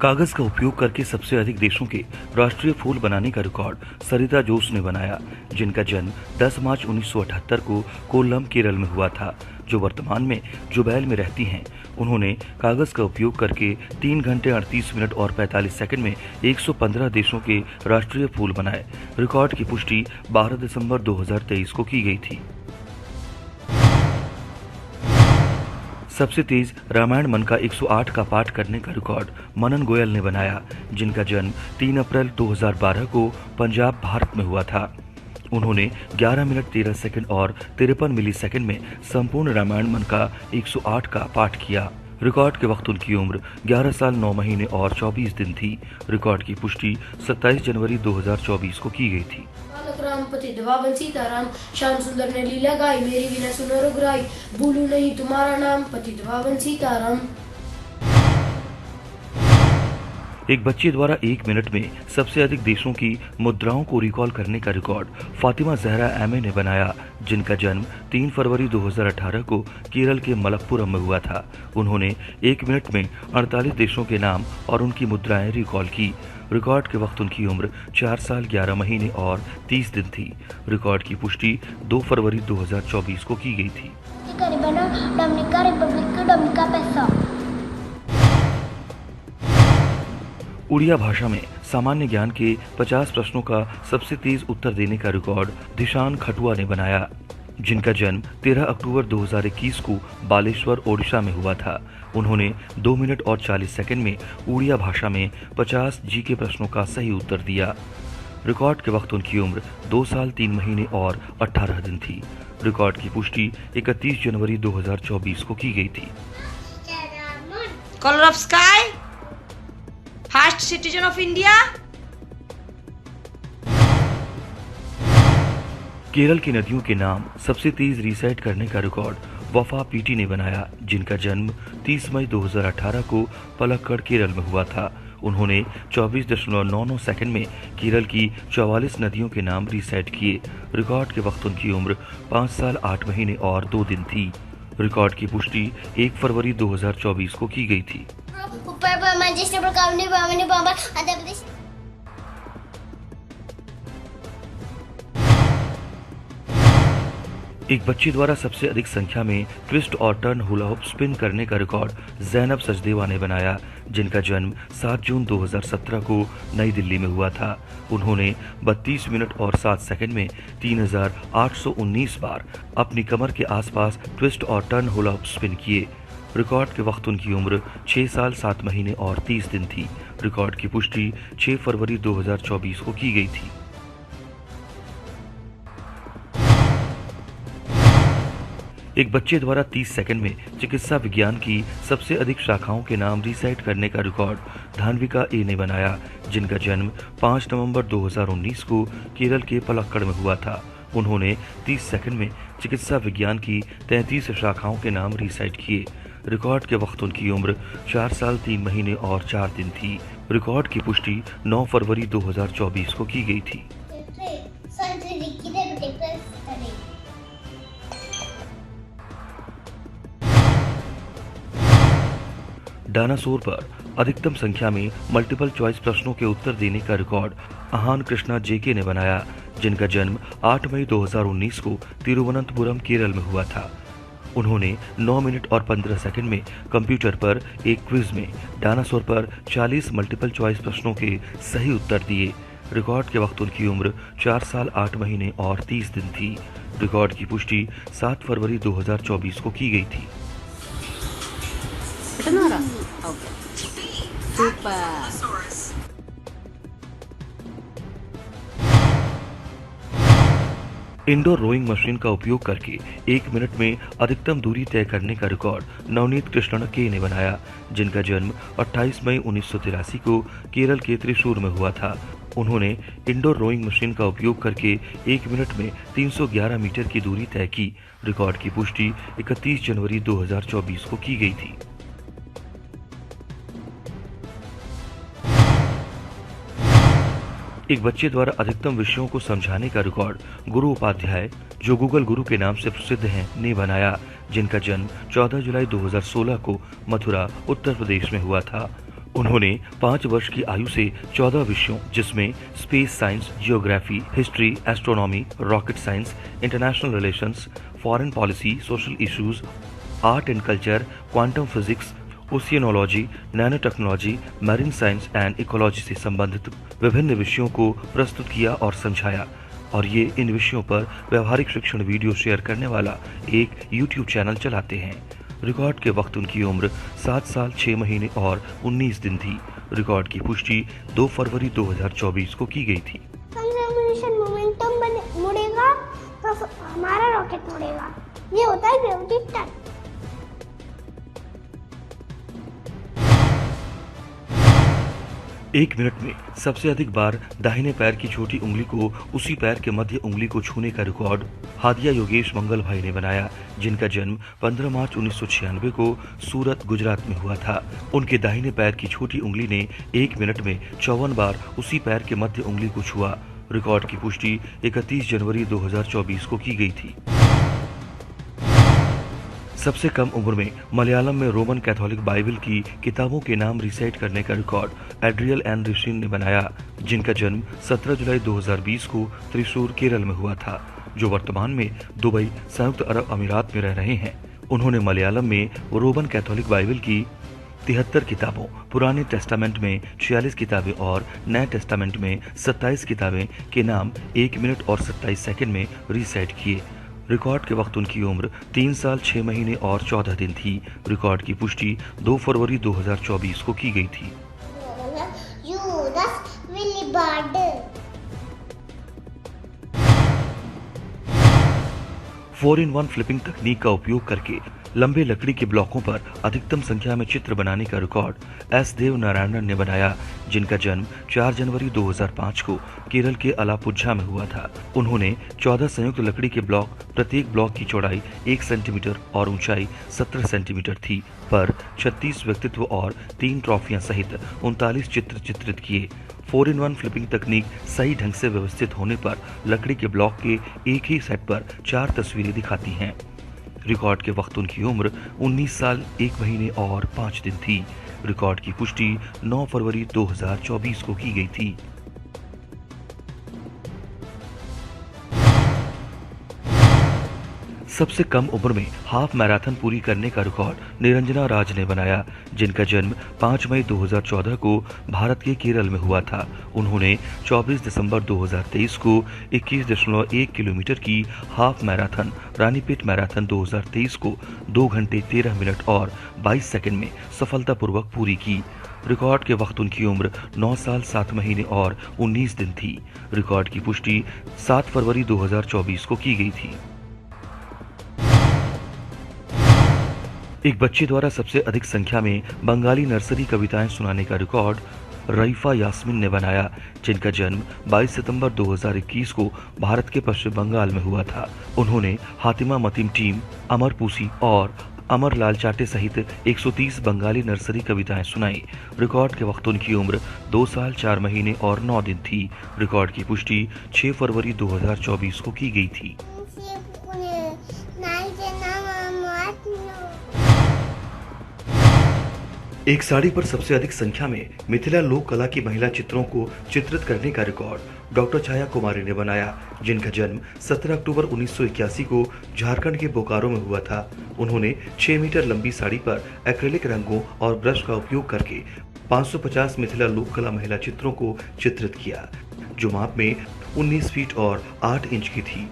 कागज का उपयोग करके सबसे अधिक देशों के राष्ट्रीय फूल बनाने का रिकॉर्ड सरिता जोस ने बनाया, जिनका जन्म 10 मार्च 1978 को कोल्लम, केरल में हुआ था, जो वर्तमान में जुबैल में रहती हैं। उन्होंने कागज का उपयोग करके 3 घंटे 38 मिनट और 45 सेकंड में 115 देशों के राष्ट्रीय फूल बनाए। रिकॉर्ड की पुष्टि 12 दिसंबर 2023 को की गई थी। सबसे तेज रामायण मन का 108 का पाठ करने का रिकॉर्ड मनन गोयल ने बनाया, जिनका जन्म 3 अप्रैल 2012 को पंजाब, भारत में हुआ था। उन्होंने 11 मिनट 13 सेकंड और 53 मिली सेकंड में संपूर्ण रामायण मन का 108 का पाठ किया। रिकॉर्ड के वक्त उनकी उम्र 11 साल 9 महीने और 24 दिन थी। रिकॉर्ड की पुष्टि 27 जनवरी 2024 को की गई थी। राम पति दवावन सीताराम, श्याम सुंदर ने लीला गाई, मेरी विना सुनो रघुराई, भूलू नहीं तुम्हारा नाम, पति दवावन सीताराम। एक बच्चे द्वारा 1 मिनट में सबसे अधिक देशों की मुद्राओं को रिकॉल करने का रिकॉर्ड फातिमा जहरा एमए ने बनाया, जिनका जन्म 3 फरवरी 2018 को केरल के मलप्पुरम में हुआ था। उन्होंने 1 मिनट में 48 देशों के नाम और उनकी मुद्राएं रिकॉल की। रिकॉर्ड के वक्त उनकी उम्र 4 साल 11 महीने और 30 दिन थी। रिकॉर्ड की पुष्टि 2 फरवरी 2024 को की गई थी। उड़िया भाषा में सामान्य ज्ञान के 50 प्रश्नों का सबसे तेज उत्तर देने का रिकॉर्ड दिशान खटुआ ने बनाया, जिनका जन्म 13 अक्टूबर 2021 को बालेश्वर, ओडिशा में हुआ था। उन्होंने 2 मिनट और 40 सेकंड में उड़िया भाषा में 50 जीके प्रश्नों का सही उत्तर दिया। रिकॉर्ड के वक्त उनकी उम्र 2 साल 3 महीने और 18 दिन थी। रिकॉर्ड की पुष्टि 31 जनवरी 2024 को की गई थी। Colour of sky, first citizen of India. Kerala की नदियों के नाम सबसे तेज रिसाइट करने का रिकॉर्ड वफा पीटी ने बनाया, जिनका जन्म 30 मई 2018 को पलक्कड़, केरल में हुआ था। उन्होंने 24.99 सेकंड में केरल की 44 नदियों के नाम रिसाइट किए। रिकॉर्ड के वक्त उनकी उम्र 5 साल 8 महीने और 2 दिन थी। रिकॉर्ड की पुष्टि 1 फरवरी 2024 को की गई थी। एक बच्चे द्वारा सबसे अधिक संख्या में ट्विस्ट और टर्न हुला हुप स्पिन करने का रिकॉर्ड ज़ैनब सचदेवा ने बनाया, जिनका जन्म 7 जून 2017 को नई दिल्ली में हुआ था। उन्होंने 32 मिनट और 7 सेकंड में 3819 बार अपनी कमर के आसपास ट्विस्ट और टर्न हुला हुप स्पिन किए। रिकॉर्ड के वक्त उनकी उम्र 6 साल 7 महीने और 30 दिन थी। रिकॉर्ड की पुष्टि 6 फरवरी 2024 को की गई थी। एक बच्चे द्वारा 30 सेकंड में चिकित्सा विज्ञान की सबसे अधिक शाखाओं के नाम रिसाइट करने का रिकॉर्ड धान्विका ए ने बनाया, जिनका जन्म 5 नवंबर 2019 को केरल के पलक्कड़ में हुआ था। उन्होंने 30 सेकंड में चिकित्सा विज्ञान की 33 शाखाओं के नाम रिसाइट किए। रिकॉर्ड के वक्त उनकी उम्र 4 साल 3 महीने और 4 दिन थी। रिकॉर्ड की पुष्टि 9 फरवरी 2024 को की गई थी। डायनासोर पर अधिकतम संख्या में मल्टीपल चॉइस प्रश्नों के उत्तर देने का रिकॉर्ड अहान कृष्णा जेके ने बनाया, जिनका जन्म 8 मई 2019 को तिरुवनंतपुरम, केरल में हुआ था। उन्होंने 9 मिनट और 15 सेकंड में कंप्यूटर पर एक क्विज में डायनासोर पर 40 मल्टीपल चॉइस प्रश्नों के सही उत्तर दिए। रिकॉर्ड के वक्त उनकी उम्र 4 साल 8 महीने और 30 दिन थी। रिकॉर्ड की पुष्टि 7 फरवरी 2024 को की गई थी। इंडोर रोइंग मशीन का उपयोग करके 1 मिनट में अधिकतम दूरी तय करने का रिकॉर्ड नवनीत कृष्णन के ने बनाया, जिनका जन्म 28 मई 1983 को केरल के त्रिशूर में हुआ था। उन्होंने इंडोर रोइंग मशीन का उपयोग करके 1 मिनट में 311 मीटर की दूरी तय की। रिकॉर्ड की पुष्टि 31 जनवरी 2024 को की गई थी। एक बच्चे द्वारा अधिकतम विषयों को समझाने का रिकॉर्ड गुरु उपाध्याय, जो गूगल गुरु के नाम से प्रसिद्ध हैं, ने बनाया, जिनका जन्म 14 जुलाई 2016 को मथुरा, उत्तर प्रदेश में हुआ था। उन्होंने 5 वर्ष की आयु से 14 विषयों जिसमें space science, geography, history, astronomy, rocket science, international relations, foreign policy, social issues, art and culture, quantum physics, oceanology, nanotechnology, marine science and ecology से संबंधित विभिन्न विषयों को प्रस्तुत किया और समझाया, और ये इन विषयों पर व्यवहारिक शिक्षण वीडियो शेयर करने वाला एक YouTube चैनल चलाते हैं। रिकॉर्ड के वक्त उनकी उम्र 7 साल 6 महीने और 19 दिन थी। रिकॉर्ड की पुष्टि 2 फरवरी 2024 को की गई थी। कंजर्वेशन मोमेंटम मुड़ेगा तो हमारा रॉकेट मुड़ेगा। ये होता है ग्रेविटी टर्न। एक मिनट में सबसे अधिक बार दाहिने पैर की छोटी उंगली को उसी पैर के मध्य उंगली को छूने का रिकॉर्ड हादिया योगेश मंगल भाई ने बनाया, जिनका जन्म 15 मार्च 1996 को सूरत, गुजरात में हुआ था। उनके दाहिने पैर की छोटी उंगली ने 1 मिनट में 54 बार उसी पैर के मध्य उंगली को छुआ। रिकॉर्ड की पुष्टि 31 जनवरी 2024 को की गई थी। सबसे कम उम्र में मलयालम में रोमन कैथोलिक बाइबल की किताबों के नाम रिसाइट करने का रिकॉर्ड एड्रियल एन रिशिन ने बनाया, जिनका जन्म 17 जुलाई 2020 को त्रिशूर, केरल में हुआ था, जो वर्तमान में दुबई, संयुक्त अरब अमीरात में रह रहे हैं। उन्होंने मलयालम में रोमन कैथोलिक बाइबल की 73 किताबों, पुराने टेस्टामेंट में 46 किताबें और नए टेस्टामेंट में 27 किताबें के नाम 1 मिनट और 27 सेकंड में रिसाइट किए। रिकॉर्ड के वक्त उनकी उम्र 3 साल 6 महीने और 14 दिन थी। रिकॉर्ड की पुष्टि 2 फरवरी 2024 को की गई थी। यूदास विलिबार्ड 4-in-1 फ्लिपिंग तकनीक का उपयोग करके लंबे लकड़ी के ब्लॉकों पर अधिकतम संख्या में चित्र बनाने का रिकॉर्ड एस देव नारायणन ने बनाया, जिनका जन्म 4 जनवरी 2005 को केरल के अलापुझा में हुआ था। उन्होंने 14 संयुक्त लकड़ी के ब्लॉक, प्रत्येक ब्लॉक की चौड़ाई 1 सेंटीमीटर और ऊंचाई 17 सेंटीमीटर थी, पर 36 व्यक्तित्व और 3 ट्रॉफियां सहित 39 चित्र चित्रित किए। 4-in-1 फ्लिपिंग तकनीक सही ढंग से व्यवस्थित होने पर लकड़ी के ब्लॉक के एक ही सेट पर 4 तस्वीरें दिखाती हैं। रिकॉर्ड के वक्त उनकी उम्र 19 साल 1 महीने और 5 दिन थी। रिकॉर्ड की पुष्टि 9 फरवरी 2024 को की गई थी। सबसे कम उम्र में हाफ मैराथन पूरी करने का रिकॉर्ड निरंजना राज ने बनाया, जिनका जन्म 5 मई 2014 को भारत के केरल में हुआ था। उन्होंने 24 दिसंबर 2023 को 21.1 किलोमीटर की हाफ मैराथन रानीपेट मैराथन 2023 को 2 घंटे 13 मिनट और 22 सेकंड में सफलतापूर्वक पूरी की। रिकॉर्ड के वक्त उनकी उम्र 9 साल 7 महीने और 19 दिन थी। रिकॉर्ड की पुष्टि 7 फरवरी 2024 को की गई थी। एक बच्चे द्वारा सबसे अधिक संख्या में बंगाली नर्सरी कविताएं सुनाने का रिकॉर्ड रईफा यास्मीन ने बनाया, जिनका जन्म 22 सितंबर 2021 को भारत के पश्चिम बंगाल में हुआ था। उन्होंने हातिमा मतीम टीम, अमर पूसी और अमर लाल चाटे सहित 130 बंगाली नर्सरी कविताएं सुनाई। रिकॉर्ड के वक्त उनकी उम्र 2 साल 4 महीने और 9 दिन थी। रिकॉर्ड की पुष्टि 6 फरवरी 2024 को की गई थी। एक साड़ी पर सबसे अधिक संख्या में मिथिला लोक कला की महिला चित्रों को चित्रित करने का रिकॉर्ड डॉक्टर छाया कुमारी ने बनाया, जिनका जन्म 17 अक्टूबर 1981 को झारखंड के बोकारो में हुआ था। उन्होंने 6 मीटर लंबी साड़ी पर एक्रिलिक रंगों और ब्रश का उपयोग करके 550 मिथिला लोक कला महिला चित्रों को चित्रित किया, जो माप में 19 फीट और 8 इंच की थी।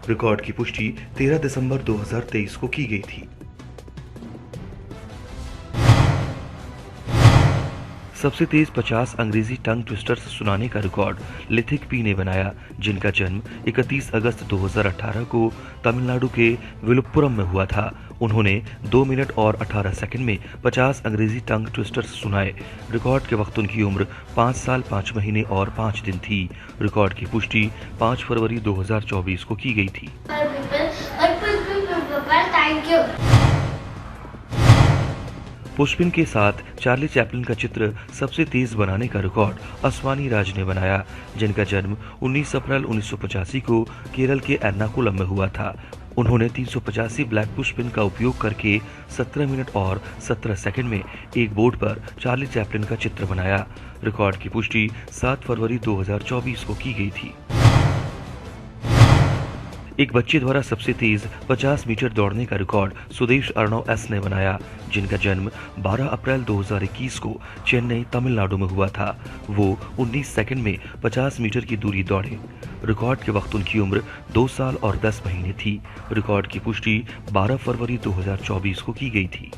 रिकॉर्ड की पुष्टि 13 दिसंबर 2023 को की गई थी। सबसे तेज 50 अंग्रेजी टंग ट्विस्टर्स सुनाने का रिकॉर्ड लिथिक पी ने बनाया, जिनका जन्म 31 अगस्त 2018 को तमिलनाडु के विलुपुरम में हुआ था। उन्होंने 2 मिनट और 18 सेकंड में 50 अंग्रेजी टंग ट्विस्टर्स सुनाए। रिकॉर्ड के वक्त उनकी उम्र 5 साल 5 महीने और 5 दिन थी। रिकॉर्ड की पुष्टि 5 फरवरी 2024 को की गई थी। पुष्पिन के साथ चार्ली चैपलिन का चित्र सबसे तेज बनाने का रिकॉर्ड अस्वानी राज ने बनाया, जिनका जन्म 19 अप्रैल 1985 को केरल के एर्नाकुलम में हुआ था। उन्होंने 385 ब्लैक पुष्पिन का उपयोग करके 17 मिनट और 17 सेकंड में एक बोर्ड पर चार्ली चैपलिन का चित्र बनाया। रिकॉर्ड की पुष्टि 7 फरवरी 2024 को की गई थी। एक बच्चे द्वारा सबसे तेज 50 मीटर दौड़ने का रिकॉर्ड सुदेश अर्णव एस ने बनाया, जिनका जन्म 12 अप्रैल 2021 को चेन्नई, तमिलनाडु में हुआ था। वो 19 सेकंड में 50 मीटर की दूरी दौड़े। रिकॉर्ड के वक्त उनकी उम्र 2 साल और 10 महीने थी। रिकॉर्ड की पुष्टि 12 फरवरी 2024 को की गई थी।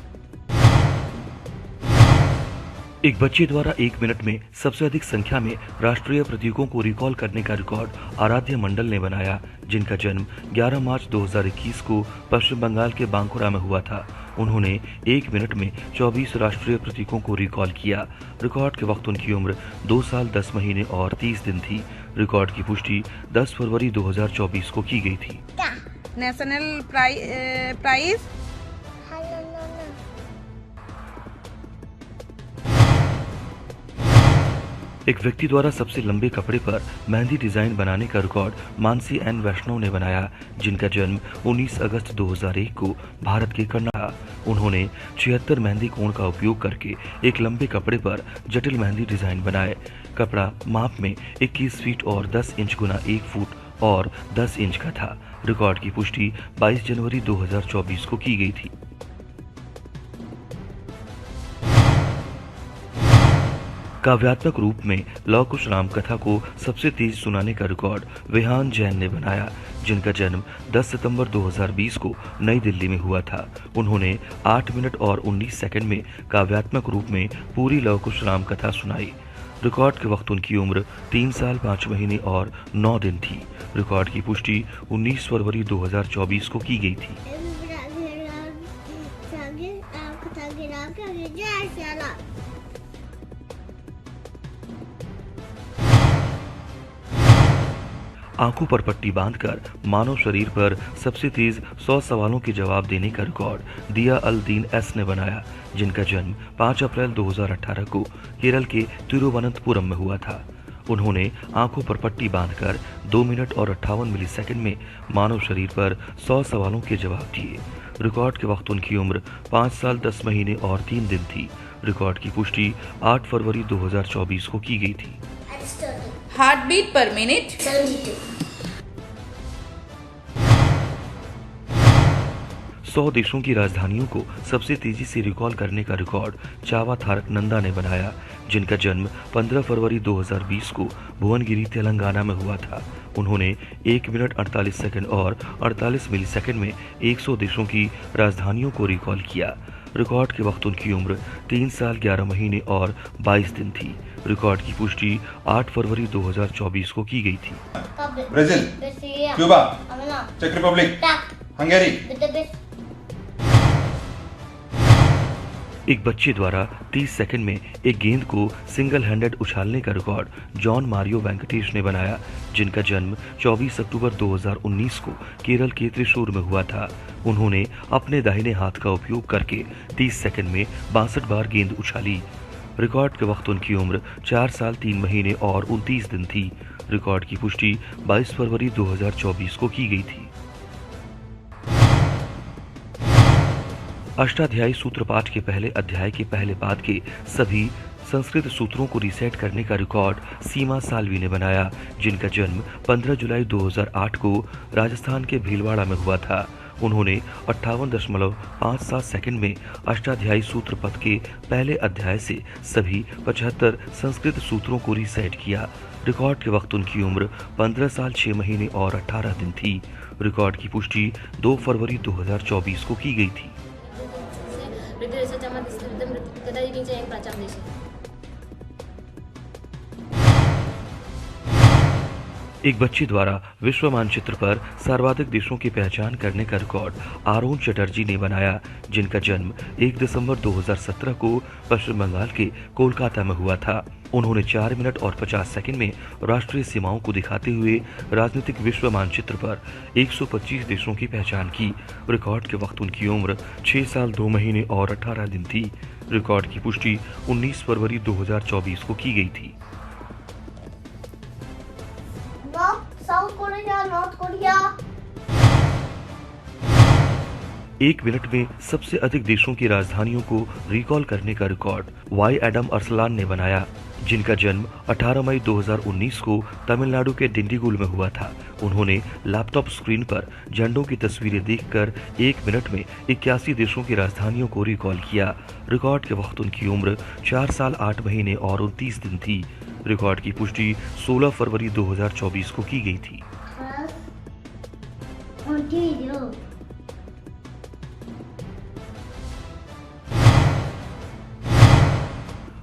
एक बच्चे द्वारा 1 मिनट में सबसे अधिक संख्या में राष्ट्रीय प्रतीकों को रिकॉल करने का रिकॉर्ड आराध्य मंडल ने बनाया, जिनका जन्म 11 मार्च 2021 को पश्चिम बंगाल के बांकुरा में हुआ था। उन्होंने 1 मिनट में 24 राष्ट्रीय प्रतीकों को रिकॉल किया। रिकॉर्ड के वक्त उनकी उम्र 2 साल 10 महीने और 30 दिन थी। रिकॉर्ड की पुष्टि 10 फरवरी 2024 को की गई थी। नेशनल प्राइज एक व्यक्ति द्वारा सबसे लंबे कपड़े पर मेहंदी डिजाइन बनाने का रिकॉर्ड मानसी एन वैष्णव ने बनाया, जिनका जन्म 19 अगस्त 2001 को भारत के कर्नाटक। उन्होंने 76 मेहंदी कोण का उपयोग करके एक लंबे कपड़े पर जटिल मेहंदी डिजाइन बनाए। कपड़ा माप में 21 फीट और 10 इंच गुना 1 फुट और 10 इंच का था। रिकॉर्ड की पुष्टि 22 जनवरी 2024 को की गई थी। काव्यात्मक रूप में लव कुश राम कथा को सबसे तेज सुनाने का रिकॉर्ड विहान जैन ने बनाया, जिनका जन्म 10 सितंबर 2020 को नई दिल्ली में हुआ था। उन्होंने 8 मिनट और 19 सेकंड में काव्यात्मक रूप में पूरी लव कुश राम कथा सुनाई। रिकॉर्ड के वक्त उनकी उम्र 3 साल 5 महीने और 9 दिन थी। रिकॉर्ड की पुष्टि 19 फरवरी 2024 को की गई थी। आंखों पर पट्टी बांधकर मानव शरीर पर सबसे तेज 100 सवालों के जवाब देने का रिकॉर्ड दिया अल दीन एस ने बनाया, जिनका जन्म 5 अप्रैल 2018 को केरल के तिरुवनंतपुरम में हुआ था। उन्होंने आंखों पर पट्टी बांधकर 2 मिनट और 58 मिलीसेकंड में मानव शरीर पर 100 सवालों के जवाब दिए। रिकॉर्ड के वक्त उनकी उम्र 5 साल 10 महीने और 3 दिन थी। रिकॉर्ड की पुष्टि 8 फरवरी 2024 को की गई थी। हार्टबीट पर मिनट 72। 100 देशों की राजधानियों को सबसे तेजी से रिकॉल करने का रिकॉर्ड चावा थारक नंदा ने बनाया, जिनका जन्म 15 फरवरी 2020 को भुवनगिरी, तेलंगाना में हुआ था। उन्होंने 1 मिनट 48 सेकंड और 48 मिलीसेकंड में 100 देशों की राजधानियों को रिकॉल किया। रिकॉर्ड के वक्त उनकी उम्र 3 साल 11 महीने और 22 दिन थी। रिकॉर्ड की पुष्टि 8 फरवरी 2024 को की गई थी। ब्राजील, क्यूबा, चेक रिपब्लिक, हंगेरी। एक बच्चे द्वारा 30 सेकंड में एक गेंद को सिंगल हैंडेड उछालने का रिकॉर्ड जॉन मारियो वेंकटेश ने बनाया, जिनका जन्म 24 अक्टूबर 2019 को केरल के त्रिशूर में हुआ था। उन्होंने अपने दाहिने हाथ का उपयोग करके 30 सेकंड में 62 बार गेंद उछाली। रिकॉर्ड के वक्त उनकी उम्र 4 साल 3 महीने और 29 दिन थी। रिकॉर्ड की पुष्टि 22 फरवरी 2024 को की गई थी। अष्टाध्यायी सूत्र पाठ के पहले अध्याय के पहले पाद के सभी संस्कृत सूत्रों को रीसेट करने का रिकॉर्ड सीमा साल्वी ने बनाया, जिनका जन्म 15 जुलाई 2008 को राजस्थान के भीलवाड़ा में हुआ था। उन्होंने 58.57 सेकंड में अष्टाध्यायी सूत्र पद के पहले अध्याय से सभी 75 संस्कृत सूत्रों को रीसेट किया। रिकॉर्ड के वक्त उनकी उम्र 15 साल 6 महीने और 18 दिन थी। रिकॉर्ड की पुष्टि 2 फरवरी 2024 को की गई थी। एक बच्चे द्वारा विश्व मानचित्र पर सर्वाधिक देशों की पहचान करने का रिकॉर्ड आरोन चटर्जी ने बनाया, जिनका जन्म 1 दिसंबर 2017 को पश्चिम बंगाल के कोलकाता में हुआ था। उन्होंने 4 मिनट और 50 सेकंड में राष्ट्रीय सीमाओं को दिखाते हुए राजनीतिक विश्व मानचित्र पर 125 देशों की पहचान की। रिकॉर्ड के वक्त उनकी उम्र 6 साल 2 महीने और 18 दिन थी। रिकॉर्ड की पुष्टि 19 फरवरी 2024 को की गई थी। South Korea, north Korea. 1 minute में सबसे अधिक देशों की राजधानियों को रिकॉल करने का रिकॉर्ड वाई एडम अरसलान ने बनाया, जिनका जन्म 18 मई 2019 को तमिलनाडु के डिंडीगुल में हुआ था। उन्होंने लैपटॉप स्क्रीन पर झंडों की तस्वीरें देखकर 1 मिनट में 81 देशों की राजधानियों को रिकॉल किया। रिकॉर्ड के वक्त उनकी उम्र 4 साल 8 महीने और 29 दिन थी। रिकॉर्ड की पुष्टि 16 फरवरी 2024 को की गई थी।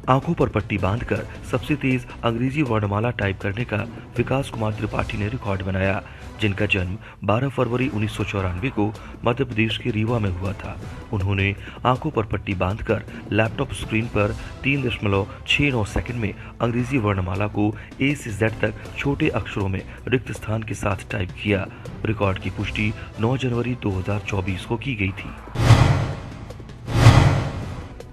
आंखों पर पट्टी बांधकर सबसे तेज अंग्रेजी वर्णमाला टाइप करने का विकास कुमार त्रिपाठी ने रिकॉर्ड बनाया, जिनका जन्म 12 फरवरी 1994 को मध्य प्रदेश के रीवा में हुआ था। उन्होंने आंखों पर पट्टी बांधकर लैपटॉप स्क्रीन पर 3.69 सेकंड में अंग्रेजी वर्णमाला को ए से जेड तक छोटे अक्षरों में रिक्त स्थान के साथ टाइप किया। रिकॉर्ड की पुष्टि 9 जनवरी 2024 को की गई थी।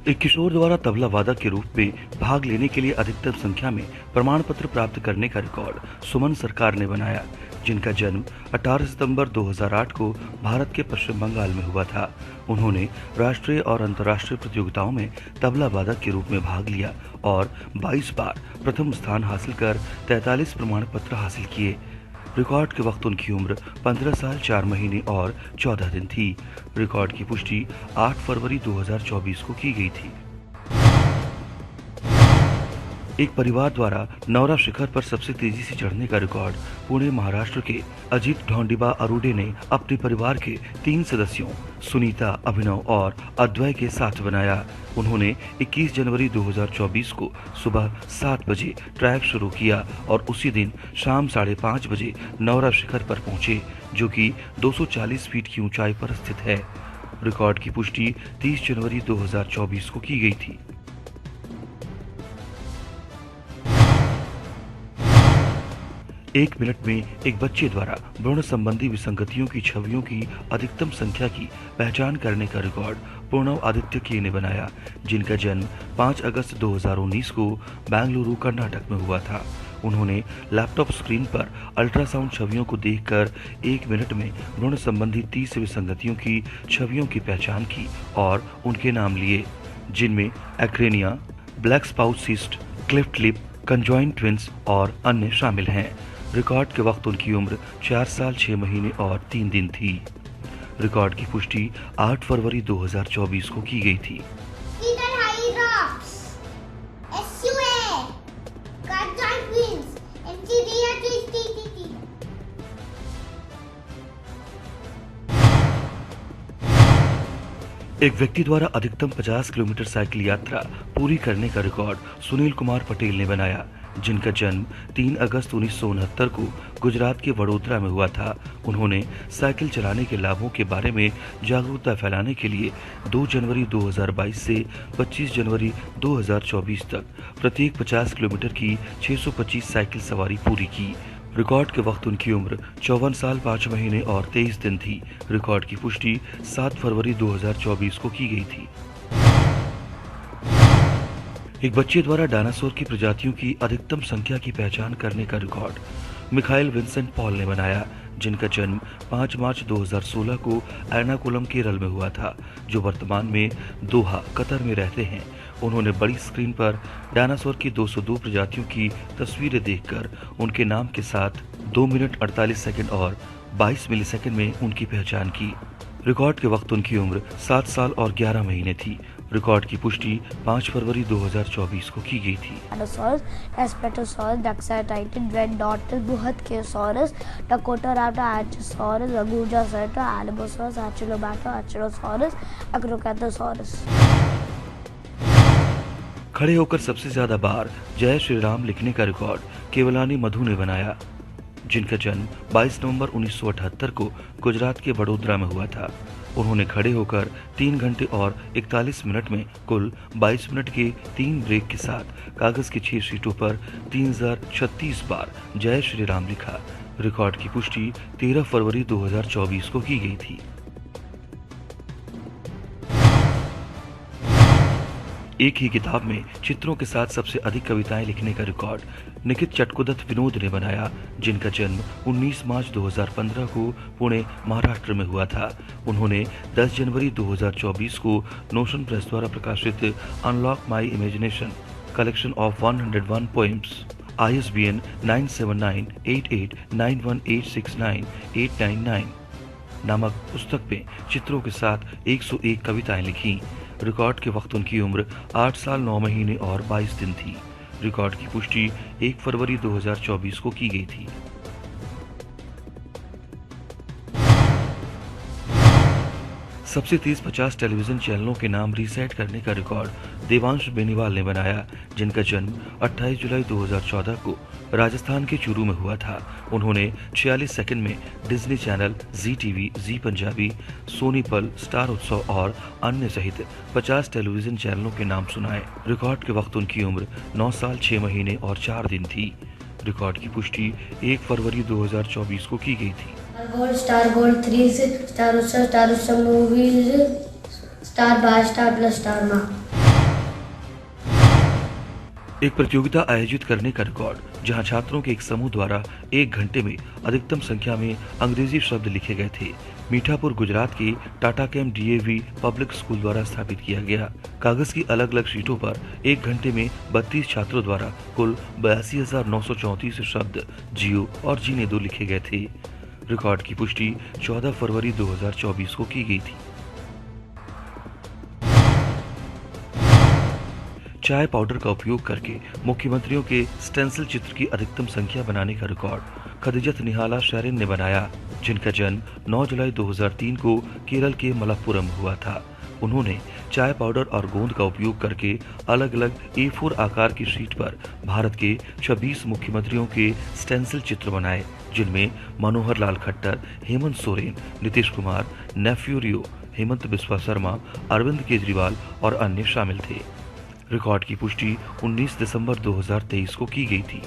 एक किशोर द्वारा तबला वादक के रूप में भाग लेने के लिए अधिकतम संख्या में प्रमाण पत्र प्राप्त करने का रिकॉर्ड सुमन सरकार ने बनाया, जिनका जन्म 18 सितंबर 2008 को भारत के पश्चिम बंगाल में हुआ था। उन्होंने राष्ट्रीय और अंतर्राष्ट्रीय प्रतियोगिताओं में तबला वादक के रूप में भाग लिया और 22 बार प्रथम स्थान हासिल कर 43 प्रमाण पत्र हासिल किए। रिकॉर्ड के वक्त उनकी उम्र 15 साल 4 महीने और 14 दिन थी। रिकॉर्ड की पुष्टि 8 फरवरी 2024 को की गई थी। एक परिवार द्वारा नौरा शिखर पर सबसे तेजी से चढ़ने का रिकॉर्ड पुणे महाराष्ट्र के अजीत ढोंडिबा अरुडे ने अपने परिवार के 3 सदस्यों सुनीता, अभिनव और अद्वय के साथ बनाया। उन्होंने 21 जनवरी 2024 को सुबह 7 बजे ट्रैक शुरू किया और उसी दिन शाम 5:30 बजे नौरा शिखर पर पहुंचे, जो कि 240 फीट की ऊंचाई पर स्थित है। रिकॉर्ड की पुष्टि 30 जनवरी 2024 को की गई थी। एक मिनट में एक बच्चे द्वारा भ्रूण संबंधी विसंगतियों की छवियों की अधिकतम संख्या की पहचान करने का रिकॉर्ड प्रणव आदित्य के ने बनाया, जिनका जन्म 5 अगस्त 2019 को बेंगलुरु कर्नाटक में हुआ था। उन्होंने लैपटॉप स्क्रीन पर अल्ट्रासाउंड छवियों को देखकर 1 मिनट में भ्रूण संबंधी 30 विसंगतियों की छवियों की पहचान की और उनके नाम लिए, जिनमें एक्रेनिया, ब्लैक स्पाउट cyst, cleft lip, conjoint twins और अन्य शामिल हैं। रिकॉर्ड के वक्त उनकी उम्र 4 साल 6 महीने और 3 दिन थी। रिकॉर्ड की पुष्टि 8 फरवरी 2024 को की गई थी। एक व्यक्ति द्वारा अधिकतम 50 किलोमीटर साइकिल यात्रा पूरी करने का रिकॉर्ड सुनील कुमार पटेल ने बनाया, जिनका जन्म 3 अगस्त 1969 को गुजरात के वडोदरा में हुआ था। उन्होंने साइकिल चलाने के लाभों के बारे में जागरूकता फैलाने के लिए 2 जनवरी 2022 से 25 जनवरी 2024 तक प्रत्येक 50 किलोमीटर की 625 साइकिल सवारी पूरी की। रिकॉर्ड के वक्त उनकी उम्र 54 साल 5 महीने और 23 दिन थी। रिकॉर्ड की पुष्टि 7 फरवरी 2024 को की गई थी। एक बच्चे द्वारा डायनासोर की प्रजातियों की अधिकतम संख्या की पहचान करने का रिकॉर्ड मिखाइल विंसेंट पॉल ने बनाया, जिनका जन्म 5 मार्च 2016 को एर्नाकुलम केरल में हुआ था, जो वर्तमान में दोहा कतर में रहते हैं। उन्होंने बड़ी स्क्रीन पर डायनासोर की 202 प्रजातियों की तस्वीरें देखकर उनके नाम के साथ 2 मिनट 48 सेकंड और 22 मिलीसेकंड में उनकी पहचान की। रिकॉर्ड के वक्त उनकी उम्र 7 साल और 11 महीने थी। रिकॉर्ड की पुष्टि 5 फरवरी 2024 को की गई थी। Espetosaurus, Daxatitis, Red Tortoise, Buhatkeosaurus, Dakotaraptor, Archosaurus, Agujacerta, Allosaurus, Achilobacter, Achelosaurus, Acrocanthosaurus। खड़े होकर सबसे ज्यादा बार जय श्री राम लिखने का रिकॉर्ड केवलानी मधु ने बनाया, जिनका जन्म 22 नवंबर 1978 को गुजरात के वडोदरा में हुआ था। उन्होंने खड़े होकर 3 घंटे और 41 मिनट में कुल 22 मिनट के 3 ब्रेक के साथ कागज की 6 शीटों पर 3036 बार जय श्री राम लिखा। रिकॉर्ड की पुष्टि 13 फरवरी 2024 को की गई थी। एक ही किताब में चित्रों के साथ सबसे अधिक कविताएं लिखने का रिकॉर्ड निखित चटकुदत विनोद ने बनाया, जिनका जन्म 19 मार्च 2015 को पुणे, महाराष्ट्र में हुआ था। उन्होंने 10 जनवरी 2024 को नोशन प्रेस द्वारा प्रकाशित unlock my imagination collection of 101 poems ISBN 9798891869 नामक पुस्तक में चित्रों के साथ 101 कविताएं लिखी। रिकॉर्ड के वक्त उनकी उम्र 8 साल 9 महीने और 22 दिन थी। रिकॉर्ड की पुष्टि 1 फरवरी 2024 को की गई थी। सबसे तेज 50 टेलीविजन चैनलों के नाम रीसेट करने का रिकॉर्ड देवांश बेनीवाल ने बनाया, जिनका जन्म 28 जुलाई 2014 को राजस्थान के चूरू में हुआ था। उन्होंने 46 सेकंड में डिज्नी चैनल, जी टीवी, जी पंजाबी, सोनी पल, स्टार उत्सव और अन्य सहित 50 टेलीविजन चैनलों के नाम सुनाए। रिकॉर्ड के वक्त उनकी उम्र 9 साल 6 महीने और 4 दिन थी। रिकॉर्ड की पुष्टि 1 फरवरी 2024 को की गई थी। स्टार गोल्ड 3 स्टार उत्सव movies, star by star plus star माँ। एक प्रतियोगिता आयोजित करने का रिकॉर्ड, जहां छात्रों के एक समूह द्वारा 1 घंटे में अधिकतम संख्या में अंग्रेजी शब्द लिखे गए थे। मीठापुर, गुजरात के Tata camp DAV public school द्वारा स्थापित किया गया। कागज की अलग अलग शीटों पर 1 घंटे में 32 छात्रों द्वारा कुल 82,934 शब्द जियो और जीने दो लिखे गए थे। रिकॉर्ड की पुष्टि 14 फरवरी 2024 को की गई थी। चाय पाउडर का उपयोग करके मुख्यमंत्रियों के स्टेंसिल चित्र की अधिकतम संख्या बनाने का रिकॉर्ड खदिजत निहाला शेरिन ने बनाया, जिनका जन्म 9 जुलाई 2003 को केरल के मलप्पुरम हुआ था। उन्होंने चाय पाउडर और गोंद का उपयोग करके अलग अलग A4 आकार की शीट पर भारत के 26 मुख्यमंत्रियों के स्टेंसिल चित्र बनाए, जिनमें मनोहर लाल खट्टर, हेमंत सोरेन, नीतीश कुमार, नेफ्यू रियो, हेमंत बिस्वा शर्मा, अरविंद केजरीवाल और अन्य शामिल थे। रिकॉर्ड की पुष्टि 19 दिसंबर 2023 को की गई थी।